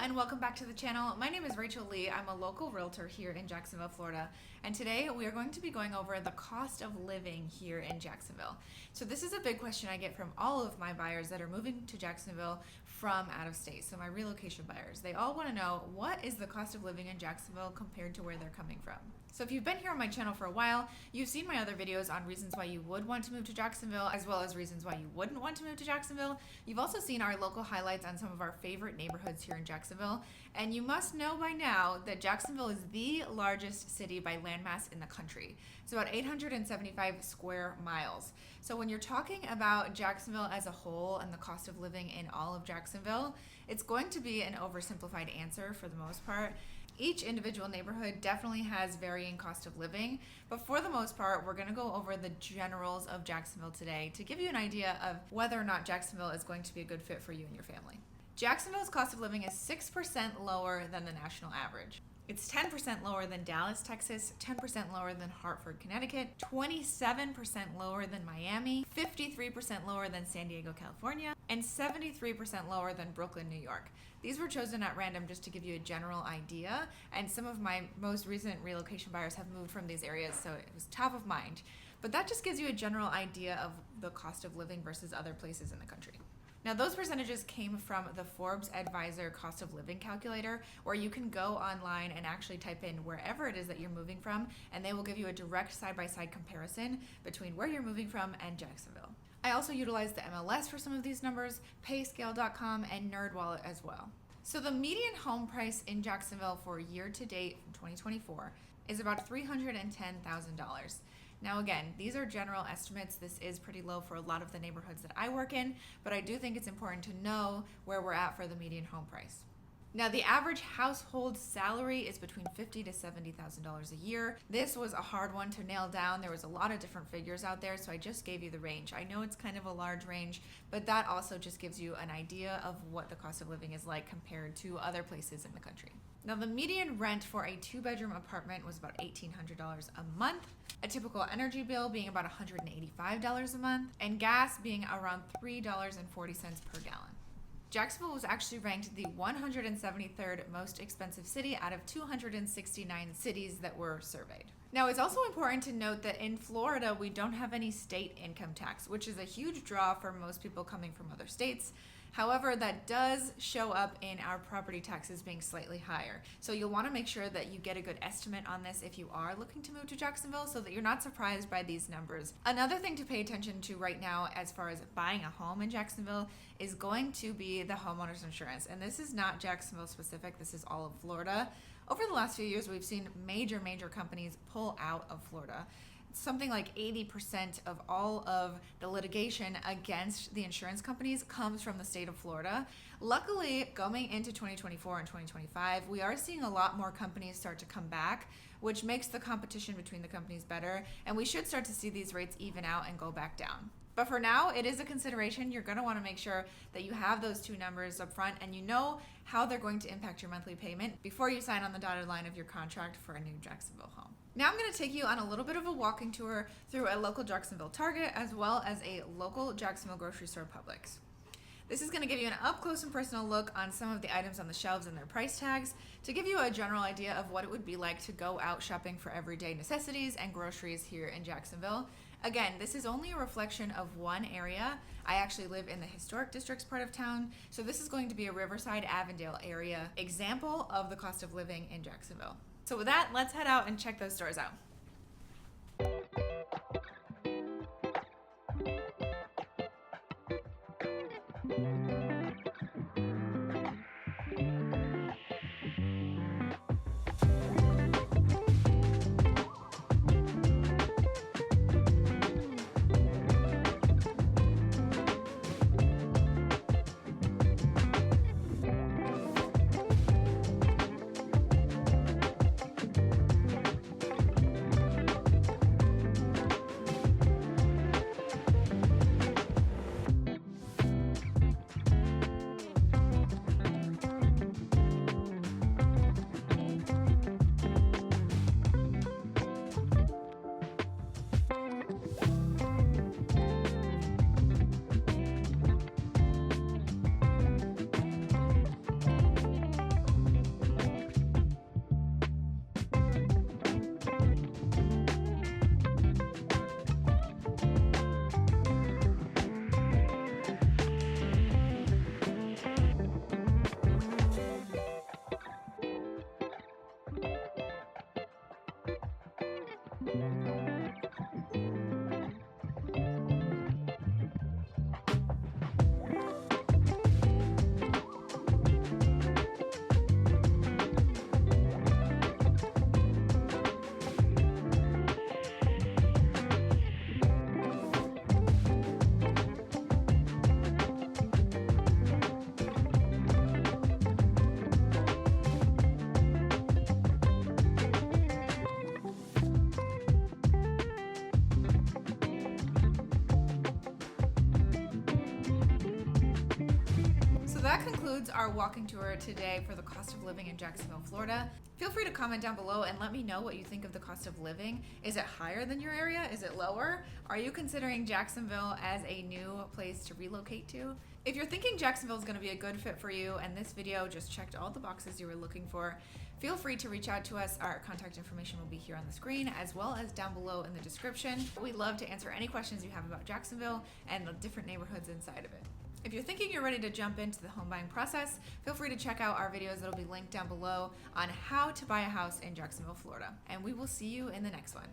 and welcome back to the channel. My name is Rachael Lee. I'm a local realtor here in Jacksonville, Florida. And today we are going to be going over the cost of living here in Jacksonville. So this is a big question I get from all of my buyers that are moving to Jacksonville from out of state. So my relocation buyers, they all want to know, what is the cost of living in Jacksonville compared to where they're coming from? So if you've been here on my channel for a while, you've seen my other videos on reasons why you would want to move to Jacksonville, as well as reasons why you wouldn't want to move to Jacksonville. You've also seen our local highlights on some of our favorite neighborhoods here in Jacksonville. And you must know by now that Jacksonville is the largest city by landmass in the country. It's about 875 square miles. So when you're talking about Jacksonville as a whole and the cost of living in all of Jacksonville, it's going to be an oversimplified answer for the most part. Each individual neighborhood definitely has varying cost of living, but for the most part, we're going to go over the generals of Jacksonville today to give you an idea of whether or not Jacksonville is going to be a good fit for you and your family. Jacksonville's cost of living is 6% lower than the national average. It's 10% lower than Dallas, Texas, 10% lower than Hartford, Connecticut, 27% lower than Miami, 53% lower than San Diego, California, and 73% lower than Brooklyn, New York. These were chosen at random just to give you a general idea, and some of my most recent relocation buyers have moved from these areas, so it was top of mind. But that just gives you a general idea of the cost of living versus other places in the country. Now, those percentages came from the Forbes Advisor cost of living calculator, where you can go online and actually type in wherever it is that you're moving from, and they will give you a direct side-by-side comparison between where you're moving from and Jacksonville. I also utilize the MLS for some of these numbers, payscale.com, and NerdWallet as well. So the median home price in Jacksonville for year to date from 2024 is about $310,000. Now again, these are general estimates. This is pretty low for a lot of the neighborhoods that I work in, but I do think it's important to know where we're at for the median home price. Now, the average household salary is between $50,000 to $70,000 a year. This was a hard one to nail down. There was a lot of different figures out there, so I just gave you the range. I know it's kind of a large range, but that also just gives you an idea of what the cost of living is like compared to other places in the country. Now, the median rent for a 2-bedroom apartment was about $1,800 a month, a typical energy bill being about $185 a month, and gas being around $3.40 per gallon. Jacksonville was actually ranked the 173rd most expensive city out of 269 cities that were surveyed. Now, it's also important to note that in Florida, we don't have any state income tax, which is a huge draw for most people coming from other states. However, that does show up in our property taxes being slightly higher. So you'll want to make sure that you get a good estimate on this if you are looking to move to Jacksonville so that you're not surprised by these numbers. Another thing to pay attention to right now as far as buying a home in Jacksonville is going to be the homeowner's insurance. And this is not Jacksonville specific, this is all of Florida. Over the last few years, we've seen major companies pull out of Florida. Something like 80% of all of the litigation against the insurance companies comes from the state of Florida. Luckily, going into 2024 and 2025, we are seeing a lot more companies start to come back, which makes the competition between the companies better, and we should start to see these rates even out and go back down. But for now, it is a consideration. You're going to want to make sure that you have those two numbers up front and you know how they're going to impact your monthly payment before you sign on the dotted line of your contract for a new Jacksonville home. Now I'm going to take you on a little bit of a walking tour through a local Jacksonville Target as well as a local Jacksonville grocery store Publix. This is going to give you an up-close and personal look on some of the items on the shelves and their price tags to give you a general idea of what it would be like to go out shopping for everyday necessities and groceries here in Jacksonville. Again, this is only a reflection of one area. I actually live in the historic districts part of town, so this is going to be a Riverside, Avondale area example of the cost of living in Jacksonville. So with that, let's head out and check those stores out. concludes our walking tour today for the cost of living in Jacksonville, Florida. Feel free to comment down below and let me know what you think of the cost of living. Is it higher than your area? Is it lower? Are you considering Jacksonville as a new place to relocate to? If you're thinking Jacksonville is going to be a good fit for you and this video just checked all the boxes you were looking for, feel free to reach out to us. Our contact information will be here on the screen as well as down below in the description. We love to answer any questions you have about Jacksonville and the different neighborhoods inside of it. If you're thinking you're ready to jump into the home buying process, feel free to check out our videos that'll be linked down below on how to buy a house in Jacksonville, Florida. And we will see you in the next one.